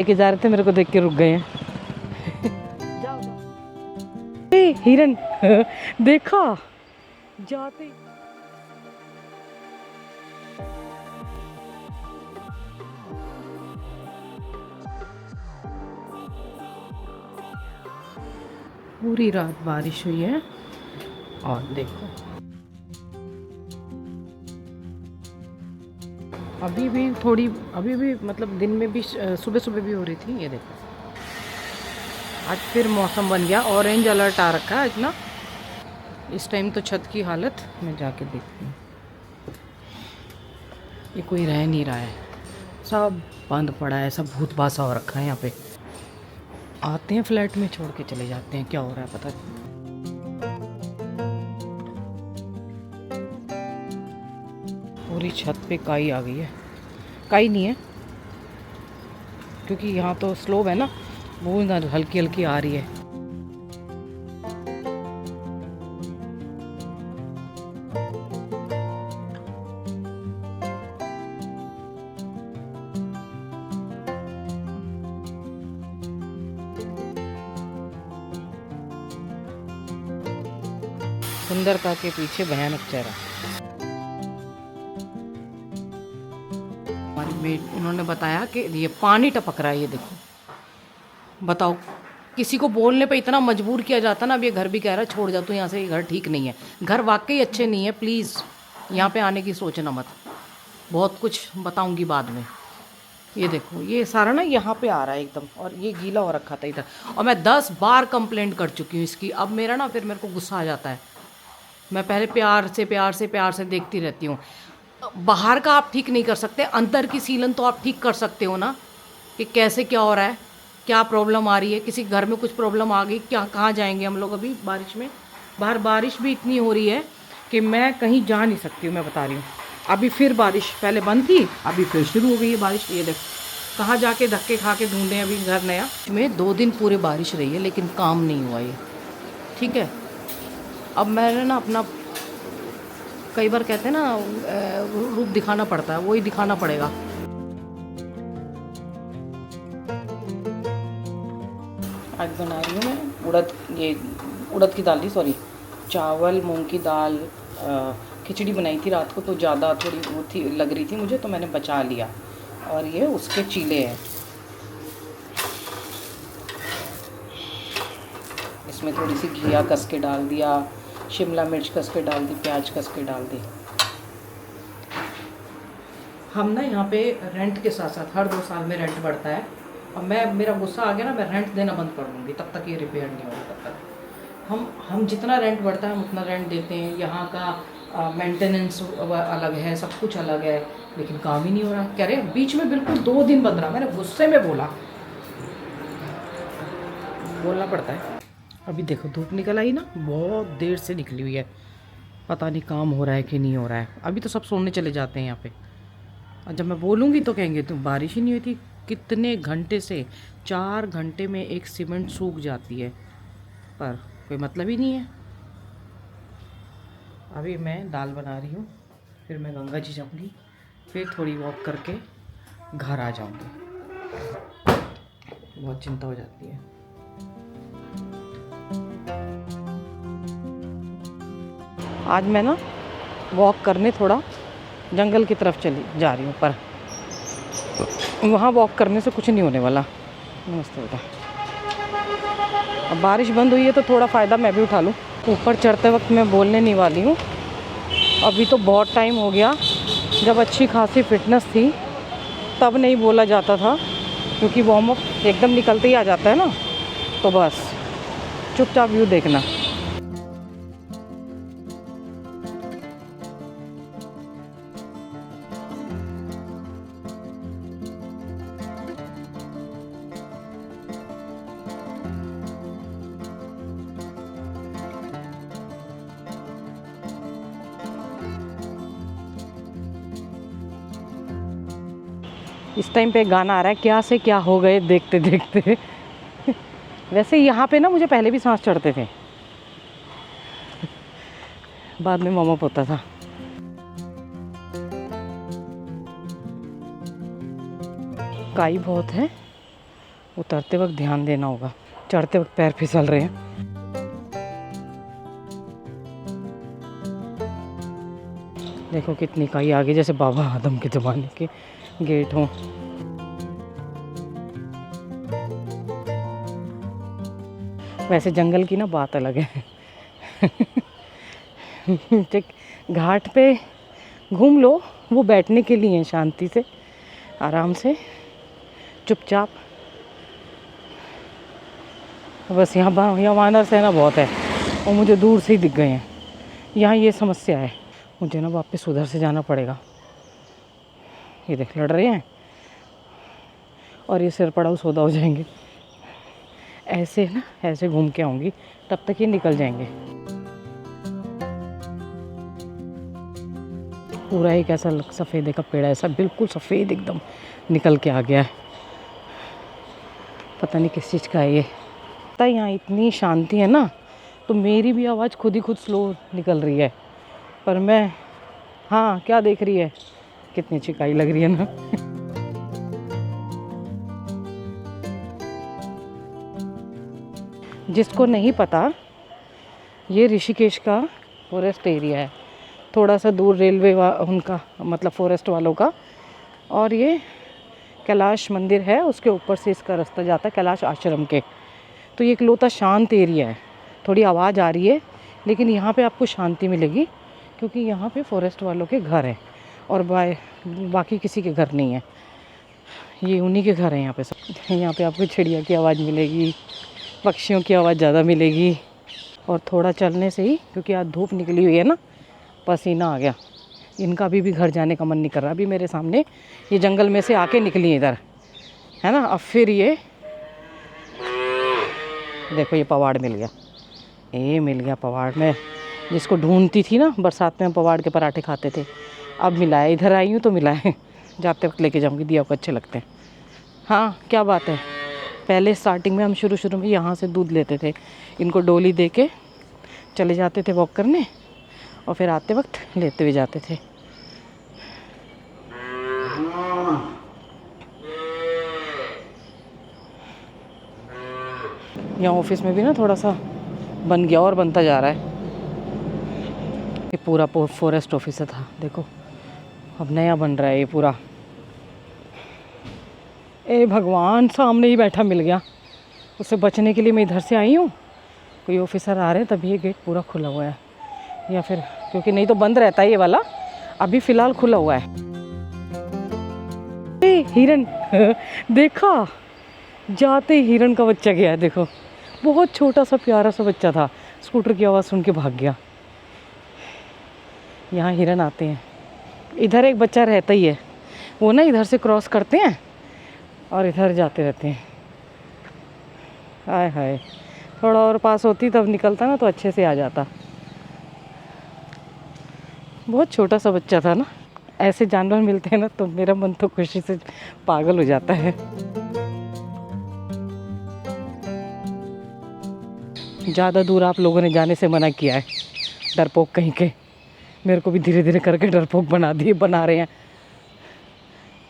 लेके जा रहे थे, मेरे को देख के रुक गए हैं। जाओ जाओ। हिरन देखा जाते। पूरी रात बारिश हुई है और देखो अभी भी मतलब दिन में भी सुबह सुबह भी हो रही थी। ये देखो आज फिर मौसम बन गया, ऑरेंज अलर्ट आ रखा है इतना। इस टाइम तो छत की हालत मैं जाके देखती हूँ। ये कोई रह नहीं रहा है, सब बंद पड़ा है, सब भूत भासा हो रखा है यहाँ पे। आते हैं फ्लैट में छोड़ के चले जाते हैं, क्या हो रहा है पता नहीं। पूरी छत पे काई आ गई है। काई नहीं है क्योंकि यहाँ तो स्लोप है ना, बूंद हल्की हल्की आ रही है। सुंदरता के पीछे भयानक चेहरा। हमारी मेट उन्होंने बताया कि ये पानी टपक रहा है, ये देखो। बताओ, किसी को बोलने पे इतना मजबूर किया जाता ना। अब ये घर भी कह रहा है छोड़ जा तू यहाँ से, ये घर ठीक नहीं है। घर वाकई अच्छे नहीं है, प्लीज़ यहाँ पे आने की सोचना मत। बहुत कुछ बताऊंगी बाद में। ये देखो ये सारा ना यहाँ पे आ रहा है एकदम, और ये गीला हो रखा था इधर। और मैं 10 बार कंप्लेंट कर चुकी हूँ इसकी। अब मेरा ना फिर मेरे को गुस्सा आ जाता है। मैं पहले प्यार से देखती रहती हूँ। बाहर का आप ठीक नहीं कर सकते, अंदर की सीलन तो आप ठीक कर सकते हो ना, कि कैसे क्या हो रहा है, क्या प्रॉब्लम आ रही है। किसी घर में कुछ प्रॉब्लम आ गई, क्या कहाँ जाएंगे हम लोग अभी बारिश में। बाहर बारिश भी इतनी हो रही है कि मैं कहीं जा नहीं सकती हूँ, मैं बता रही हूँ। अभी फिर बारिश, पहले बंद थी अभी फिर शुरू हो गई है बारिश। ये देखो कहाँ जाके धक्के खा के ढूंढे अभी घर नया। में 2 दिन पूरे बारिश रही है लेकिन काम नहीं हुआ ये, ठीक है। अब मैंने ना अपना, कई बार कहते हैं ना रूप दिखाना पड़ता है, वही दिखाना पड़ेगा। आज बना रही हूँ मैं उड़द की दाल, सॉरी चावल मूंग की दाल। खिचड़ी बनाई थी रात को तो ज़्यादा थोड़ी वो थी, लग रही थी मुझे, तो मैंने बचा लिया। और ये उसके चीले हैं। इसमें थोड़ी सी घिया कस के डाल दिया, शिमला मिर्च कस के डाल दी, प्याज कस के डाल दी। हम ना यहाँ पे रेंट के साथ साथ हर 2 साल में रेंट बढ़ता है। और मेरा गुस्सा आ गया ना, मैं रेंट देना बंद कर दूँगी तब तक ये रिपेयर नहीं होगा। तब तक हम जितना रेंट बढ़ता है हम उतना रेंट देते हैं। यहाँ का मेंटेनेंस अलग है, सब कुछ अलग है, लेकिन काम ही नहीं हो रहा। कह रहे बीच में बिल्कुल 2 दिन बंद रहा। मैंने गुस्से में बोलना पड़ता है। अभी देखो धूप निकल आई ना, बहुत देर से निकली हुई है। पता नहीं काम हो रहा है कि नहीं हो रहा है। अभी तो सब सोने चले जाते हैं यहाँ पे, और जब मैं बोलूँगी तो कहेंगे तुम बारिश ही नहीं हुई थी। कितने घंटे से, 4 घंटे में एक सीमेंट सूख जाती है, पर कोई मतलब ही नहीं है। अभी मैं दाल बना रही हूँ, फिर मैं गंगा जी जाऊँगी, फिर थोड़ी वॉक करके घर आ जाऊँगी। बहुत चिंता हो जाती है। आज मैं ना वॉक करने थोड़ा जंगल की तरफ जा रही हूँ, पर वहाँ वॉक करने से कुछ नहीं होने वाला। नमस्ते बेटा। अब बारिश बंद हुई है तो थोड़ा फ़ायदा मैं भी उठा लूँ। ऊपर चढ़ते वक्त मैं बोलने नहीं वाली हूँ। अभी तो बहुत टाइम हो गया, जब अच्छी खासी फिटनेस थी तब नहीं बोला जाता था, क्योंकि वार्म अप एकदम निकलते ही आ जाता है ना। तो बस चुपचाप व्यू देखना। इस टाइम पे गाना आ रहा है, क्या से क्या हो गए देखते देखते। वैसे यहाँ पे ना मुझे पहले भी सांस चढ़ते थे, बाद में वार्म अप होता था। काई बहुत है, उतरते वक्त ध्यान देना होगा, चढ़ते वक्त पैर फिसल रहे हैं। देखो कितनी काई आगे, जैसे बाबा आदम के ज़माने के गेट हों। वैसे जंगल की ना बात अलग है। घाट पे घूम लो, वो बैठने के लिए शांति से, आराम से, चुपचाप। बस यहाँ वानर सेना बहुत है और मुझे दूर से ही दिख गए हैं। यहाँ ये समस्या है, मुझे ना वापस उधर से जाना पड़ेगा। ये देख लड़ रहे हैं और ये सिर पड़ाऊ सौदा हो जाएंगे। ऐसे ना, ऐसे घूम के आऊँगी, तब तक ये निकल जाएंगे। पूरा एक ऐसा सफ़ेद का पेड़, ऐसा बिल्कुल सफ़ेद एकदम निकल के आ गया है। पता नहीं किस चीज़ का है ये। पता है यहाँ इतनी शांति है ना, तो मेरी भी आवाज़ खुद ही खुद स्लो निकल रही है। पर मैं, हाँ क्या देख रही है, कितनी चिकाई लग रही है ना। जिसको नहीं पता, ये ऋषिकेश का फॉरेस्ट एरिया है। थोड़ा सा दूर रेलवे उनका मतलब फॉरेस्ट वालों का, और ये कैलाश मंदिर है, उसके ऊपर से इसका रास्ता जाता है कैलाश आश्रम के। तो ये इकलौता शांत एरिया है। थोड़ी आवाज़ आ रही है, लेकिन यहाँ पे आपको शांति मिलेगी, क्योंकि यहाँ पे फॉरेस्ट वालों के घर हैं और बाकी किसी के घर नहीं है। ये उन्हीं के घर हैं यहाँ पे सब। यहाँ पे आपको चिड़िया की आवाज़ मिलेगी, पक्षियों की आवाज़ ज़्यादा मिलेगी। और थोड़ा चलने से ही, क्योंकि आज धूप निकली हुई है ना, पसीना आ गया। इनका अभी घर जाने का मन नहीं कर रहा। अभी मेरे सामने ये जंगल में से आके निकली इधर, है ना। अब फिर ये देखो, ये पवाड़ मिल गया, ये मिल गया पवाड़ में, जिसको ढूंढती थी ना, बरसात में पवाड़ के पराठे खाते थे। अब मिला है, इधर आई हूँ तो मिला है। जाते वक्त लेके जाऊँगी, दिया को अच्छे लगते हैं। हाँ क्या बात है। पहले स्टार्टिंग में हम शुरू में यहाँ से दूध लेते थे, इनको डोली दे के चले जाते थे वॉक करने, और फिर आते वक्त लेते हुए जाते थे। यहाँ ऑफिस में भी ना थोड़ा सा बन गया और बनता जा रहा है। ये पूरा फॉरेस्ट ऑफिस था, देखो अब नया बन रहा है ये पूरा। ए भगवान, सामने ही बैठा मिल गया। उससे बचने के लिए मैं इधर से आई हूँ। कोई ऑफिसर आ रहे हैं तभी ये गेट पूरा खुला हुआ है, या फिर क्योंकि नहीं तो बंद रहता है ये वाला, अभी फ़िलहाल खुला हुआ है। हिरन देखा, जाते ही हिरन का बच्चा गया है। देखो बहुत छोटा सा प्यारा सा बच्चा था, स्कूटर की आवाज़ सुन के भाग गया। यहाँ हिरन आते हैं। इधर एक बच्चा रहता ही है, वो ना इधर से क्रॉस करते हैं और इधर जाते रहते हैं। हाय हाय, थोड़ा और पास होती तब निकलता ना, तो अच्छे से आ जाता। बहुत छोटा सा बच्चा था ना। ऐसे जानवर मिलते हैं ना तो मेरा मन तो खुशी से पागल हो जाता है। ज़्यादा दूर आप लोगों ने जाने से मना किया है, डरपोक कहीं के। मेरे को भी धीरे धीरे करके डरपोक बना रहे हैं।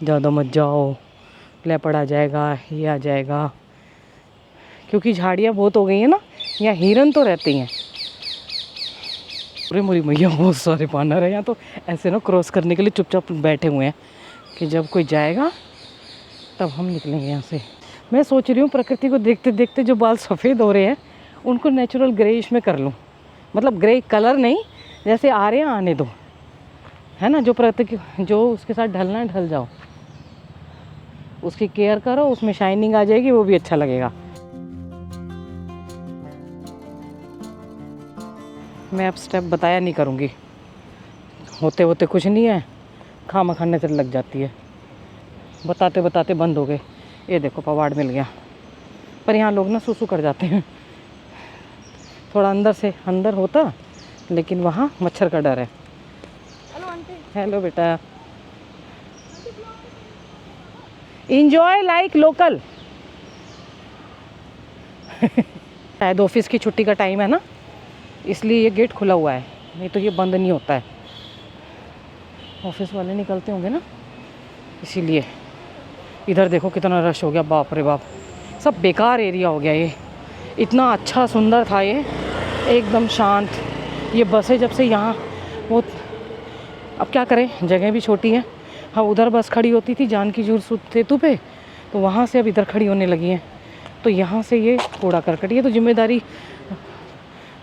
ज़्यादा मत जाओ, लेपर्ड आ जाएगा, ये आ जाएगा, क्योंकि झाड़ियाँ बहुत हो गई हैं ना। यहाँ हिरन तो रहते ही हैं। अरे मोरी मैया, बहुत सारे बानर हैं यहाँ तो। ऐसे ना क्रॉस करने के लिए चुपचाप बैठे हुए हैं कि जब कोई जाएगा तब हम निकलेंगे यहाँ से। मैं सोच रही हूँ प्रकृति को देखते देखते जो बाल सफ़ेद हो रहे हैं उनको नेचुरल ग्रेइश में कर लूँ। मतलब ग्रे कलर नहीं, जैसे आ रहे हैं आने दो, है ना। जो प्रकृति जो उसके साथ ढलना है ढल जाओ, उसकी केयर करो, उसमें शाइनिंग आ जाएगी, वो भी अच्छा लगेगा। मैं अब स्टेप बताया नहीं करूँगी, होते होते कुछ नहीं है, खामखा नजर लग जाती है। बताते बताते बंद हो गए। ये देखो पवाड़ मिल गया, पर यहाँ लोग ना सुसु कर जाते हैं। थोड़ा अंदर से अंदर होता, लेकिन वहाँ मच्छर का डर है। Hello aunty. हेलो बेटा। Enjoy like local. शायद ऑफिस की छुट्टी का टाइम है ना, इसलिए ये गेट खुला हुआ है, नहीं तो ये बंद नहीं होता है। ऑफिस वाले निकलते होंगे ना, इसीलिए। इधर देखो कितना रश हो गया, बाप रे बाप। सब बेकार एरिया हो गया ये। इतना अच्छा सुंदर था ये, एकदम शांत। ये बसें जब से यहाँ वो, अब क्या करें, जगह भी छोटी है। हाँ, उधर बस खड़ी होती थी जानकी जूर सेतु पे, तो वहाँ से अब इधर खड़ी होने लगी हैं। तो यहाँ से ये कूड़ा करकट, ये तो जिम्मेदारी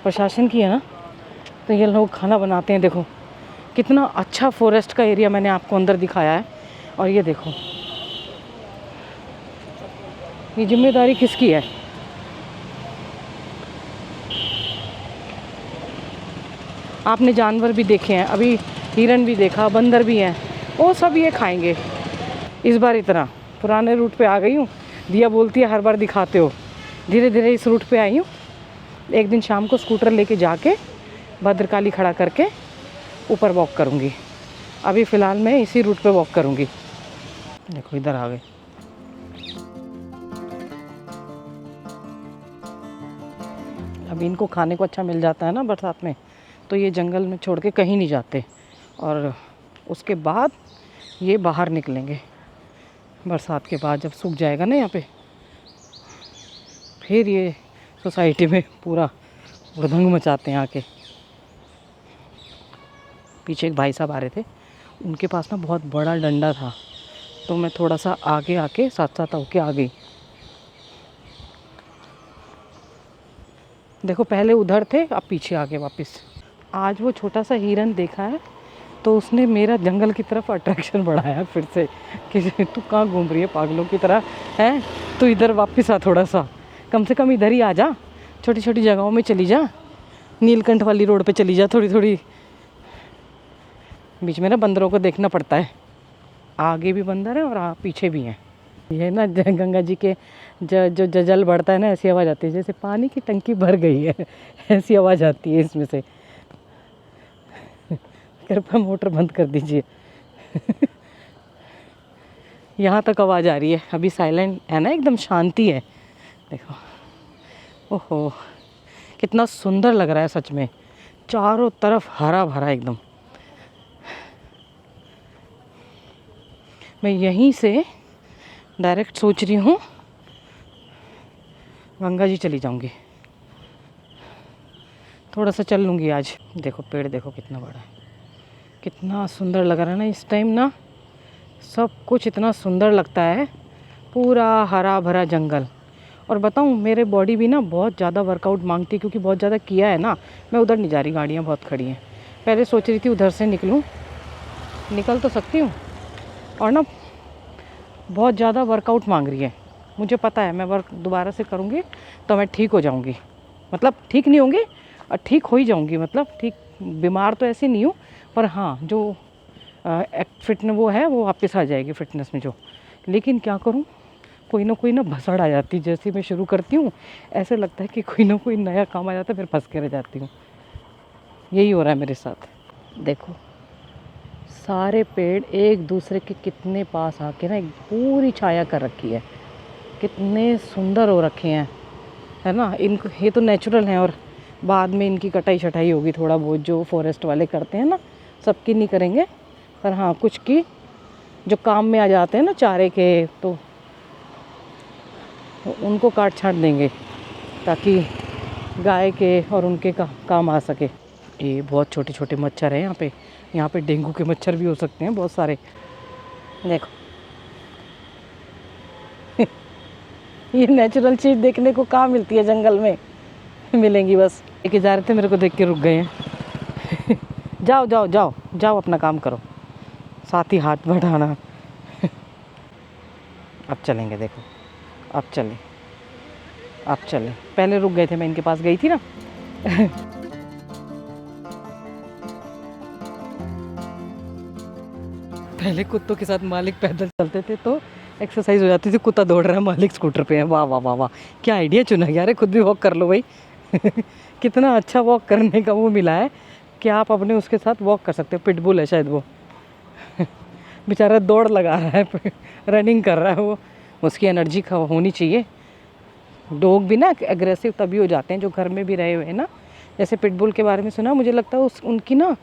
प्रशासन की है ना। तो ये लोग खाना बनाते हैं। देखो कितना अच्छा फॉरेस्ट का एरिया मैंने आपको अंदर दिखाया है। और ये देखो, ये जिम्मेदारी किसकी है? आपने जानवर भी देखे हैं, अभी हिरन भी देखा, बंदर भी हैं, वो सब ये खाएंगे। इस बार इतना पुराने रूट पे आ गई हूँ। दिया बोलती है हर बार दिखाते हो, धीरे धीरे इस रूट पे आई हूँ। एक दिन शाम को स्कूटर लेके जाके भद्रकाली खड़ा करके ऊपर वॉक करूँगी। अभी फ़िलहाल मैं इसी रूट पे वॉक करूँगी। देखो इधर आ गए। अब इनको खाने को अच्छा मिल जाता है ना बरसात में, तो ये जंगल में छोड़ के कहीं नहीं जाते। और उसके बाद ये बाहर निकलेंगे बरसात के बाद, जब सूख जाएगा ना यहाँ पे, फिर ये सोसाइटी में पूरा उड़दंग मचाते हैं आके। पीछे एक भाई साहब आ रहे थे, उनके पास ना बहुत बड़ा डंडा था, तो मैं थोड़ा सा आगे आके साथ साथ होके आ गई। देखो पहले उधर थे, अब पीछे आ गए वापस। आज वो छोटा सा हिरन देखा है, तो उसने मेरा जंगल की तरफ अट्रैक्शन बढ़ाया फिर से कि तू कहाँ घूम रही है पागलों की तरह है, तू इधर वापस आ, थोड़ा सा कम से कम इधर ही आ जा, छोटी छोटी जगहों में चली जा, नीलकंठ वाली रोड पे चली जा थोड़ी थोड़ी। बीच में ना बंदरों को देखना पड़ता है, आगे भी बंदर है और पीछे भी हैं। ये ना गंगा जी के जो जल बढ़ता है ना, ऐसी आवाज़ आती है जैसे पानी की टंकी भर गई है, ऐसी आवाज़ आती है इसमें से। कृपया मोटर बंद कर दीजिए। यहाँ तक आवाज़ आ रही है, अभी साइलेंट है ना, एकदम शांति है। देखो, ओहो कितना सुंदर लग रहा है सच में, चारों तरफ हरा भरा एकदम। मैं यहीं से डायरेक्ट सोच रही हूँ गंगा जी चली जाऊँगी, थोड़ा सा चल लूँगी आज। देखो पेड़ देखो कितना बड़ा है, कितना सुंदर लग रहा है ना इस टाइम ना, सब कुछ इतना सुंदर लगता है, पूरा हरा भरा जंगल। और बताऊँ, मेरे बॉडी भी ना बहुत ज़्यादा वर्कआउट मांगती है, क्योंकि बहुत ज़्यादा किया है ना। मैं उधर नहीं जा रही, गाड़ियाँ बहुत खड़ी हैं। पहले सोच रही थी उधर से निकलूँ, निकल तो सकती हूँ, और ना बहुत ज़्यादा वर्कआउट मांग रही है। मुझे पता है मैं वर्क दोबारा से करूँगी तो मैं ठीक हो जाऊँगी, मतलब ठीक नहीं होंगी और ठीक हो ही जाऊँगी, मतलब ठीक, बीमार तो ऐसे नहीं हूँ, पर हाँ जो फिटनेस वो है वो वापस आ जाएगी फिटनेस में जो। लेकिन क्या करूँ, कोई ना भसड़ आ जाती, जैसे मैं शुरू करती हूँ ऐसे लगता है कि कोई ना कोई नया काम आ जाता है, फिर फंस के रह जाती हूँ। यही हो रहा है मेरे साथ। देखो सारे पेड़ एक दूसरे के कितने पास आके ना एक पूरी छाया कर रखी है, कितने सुंदर हो रखे हैं, है ना। इनको ये तो नेचुरल हैं, और बाद में इनकी कटाई छटाई होगी थोड़ा बहुत, जो फॉरेस्ट वाले करते हैं ना, सबकी नहीं करेंगे, पर हाँ कुछ की जो काम में आ जाते हैं ना चारे के, तो उनको काट छाट देंगे ताकि गाय के और उनके काम आ सके। ये बहुत छोटे छोटे मच्छर हैं यहाँ पे डेंगू के मच्छर भी हो सकते हैं बहुत सारे। देखो ये नेचुरल चीज़ देखने को कहाँ मिलती है जंगल में, मिलेंगी बस। लेके जा रहे थे, मेरे को देख के रुक गए हैं। जाओ जाओ जाओ जाओ अपना काम करो, साथ ही हाथ बढ़ाना। अब चलेंगे, देखो अब चले, पहले रुक गए थे, मैं इनके पास गई थी ना। पहले कुत्तों के साथ मालिक पैदल चलते थे तो एक्सरसाइज हो जाती थी, कुत्ता दौड़ रहा है, मालिक स्कूटर पे है। वाह वाह वाह वाह, क्या आइडिया चुना यार, खुद भी वॉक कर लो भाई। कितना अच्छा वॉक करने का वो मिला है कि आप अपने उसके साथ वॉक कर सकते हो। पिटबुल है शायद वो। बेचारा दौड़ लगा रहा है, रनिंग कर रहा है वो, उसकी एनर्जी होनी चाहिए। डॉग भी ना एग्रेसिव तभी हो जाते हैं जो घर में भी रहे हुए हैं ना। जैसे पिटबुल के बारे में सुना, मुझे लगता है उनकी ना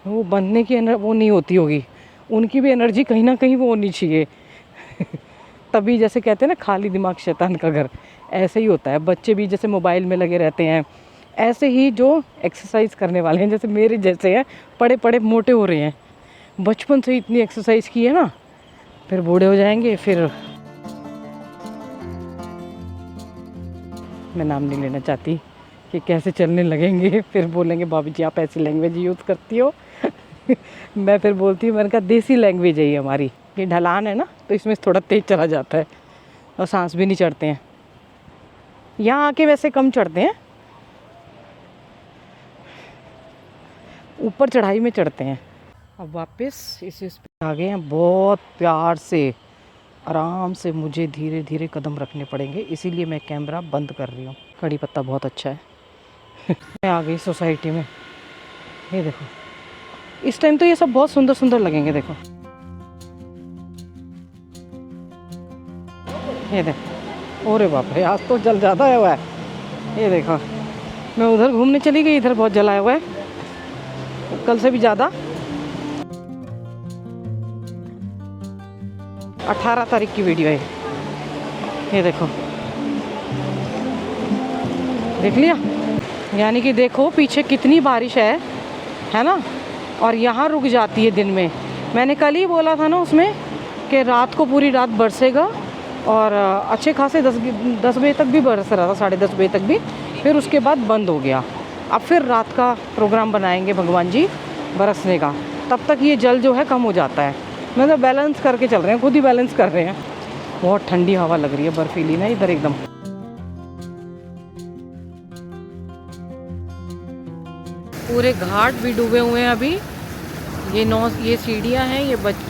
वो बनने की वो नहीं होती होगी, उनकी भी एनर्जी कहीं ना कहीं वो होनी चाहिए। तभी जैसे कहते हैं ना खाली दिमाग शैतान का घर, ऐसे ही होता है। बच्चे भी जैसे मोबाइल में लगे रहते हैं, ऐसे ही जो एक्सरसाइज करने वाले हैं जैसे मेरे जैसे हैं, पड़े पड़े मोटे हो रहे हैं। बचपन से इतनी एक्सरसाइज की है ना, फिर बूढ़े हो जाएंगे, फिर मैं नाम नहीं लेना चाहती कि कैसे चलने लगेंगे, फिर बोलेंगे भाभी जी आप ऐसी लैंग्वेज यूज़ करती हो। मैं फिर बोलती हूँ, मैंने कहा देसी लैंग्वेज है ये हमारी, ये ढलान है ना तो इसमें थोड़ा तेज़ चला जाता है और सांस भी नहीं चढ़ते हैं। यहाँ आके वैसे कम चढ़ते हैं, ऊपर चढ़ाई में चढ़ते हैं। अब वापस इस पे आ गए हैं। बहुत प्यार से आराम से मुझे धीरे धीरे कदम रखने पड़ेंगे, इसीलिए मैं कैमरा बंद कर रही हूँ। कड़ी पत्ता बहुत अच्छा है। मैं आ गई सोसाइटी में, ये देखो इस टाइम तो ये सब बहुत सुंदर सुंदर लगेंगे। देखो ये देखो, अरे बाप रे आज तो जल ज़्यादा आया हुआ है। ये देखो मैं उधर घूमने चली गई, इधर बहुत जलाया हुआ है, कल से भी ज़्यादा। 18 तारीख की वीडियो है ये देखो, देख लिया। यानी कि देखो पीछे कितनी बारिश है ना, और यहाँ रुक जाती है दिन में। मैंने कल ही बोला था ना उसमें कि रात को पूरी रात बरसेगा, और अच्छे खासे 10 बजे तक भी बरस रहा था, 10:30 बजे तक भी, फिर उसके बाद बंद हो गया। अब फिर रात का प्रोग्राम बनाएंगे भगवान जी बरसने का, तब तक ये जल जो है कम हो जाता है। मतलब बैलेंस करके चल रहे हैं, खुद ही बैलेंस कर रहे हैं। बहुत ठंडी हवा लग रही है, बर्फीली ना इधर एकदम। पूरे घाट भी डूबे हुए हैं अभी। ये सीढ़ियाँ हैं,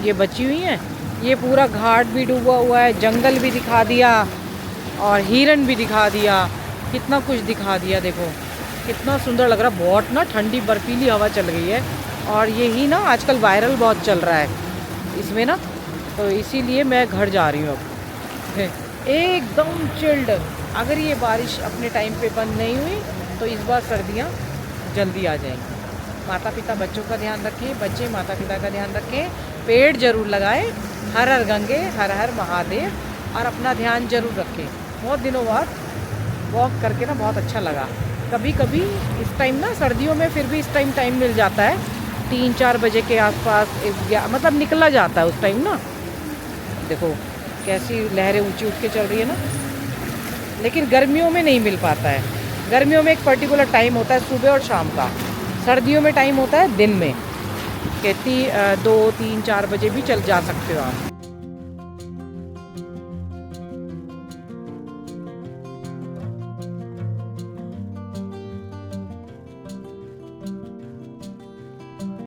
ये बची हुई हैं। ये पूरा घाट भी डूबा हुआ है, जंगल भी दिखा दिया और हिरन भी दिखा दिया, कितना कुछ दिखा दिया। देखो कितना सुंदर लग रहा है। बहुत ना ठंडी बर्फीली हवा चल रही है, और यही ना आजकल वायरल बहुत चल रहा है इसमें ना, तो इसीलिए मैं घर जा रही हूँ अब एकदम चिल्ड। अगर ये बारिश अपने टाइम पे बंद नहीं हुई तो इस बार सर्दियाँ जल्दी आ जाएंगी। माता पिता बच्चों का ध्यान रखें, बच्चे माता पिता का ध्यान रखें, पेड़ जरूर लगाएं, हर हर गंगे हर हर महादेव, और अपना ध्यान जरूर रखें। बहुत दिनों बाद वॉक करके ना बहुत अच्छा लगा। कभी कभी इस टाइम ना सर्दियों में फिर भी इस टाइम मिल जाता है, 3-4 बजे के आसपास, मतलब निकला जाता है उस टाइम ना। देखो कैसी लहरें ऊंची उठ के चल रही है ना, लेकिन गर्मियों में नहीं मिल पाता है। गर्मियों में एक पर्टिकुलर टाइम होता है सुबह और शाम का, सर्दियों में टाइम होता है दिन में, कहती 2-3-4 बजे भी चल जा सकते हो आप।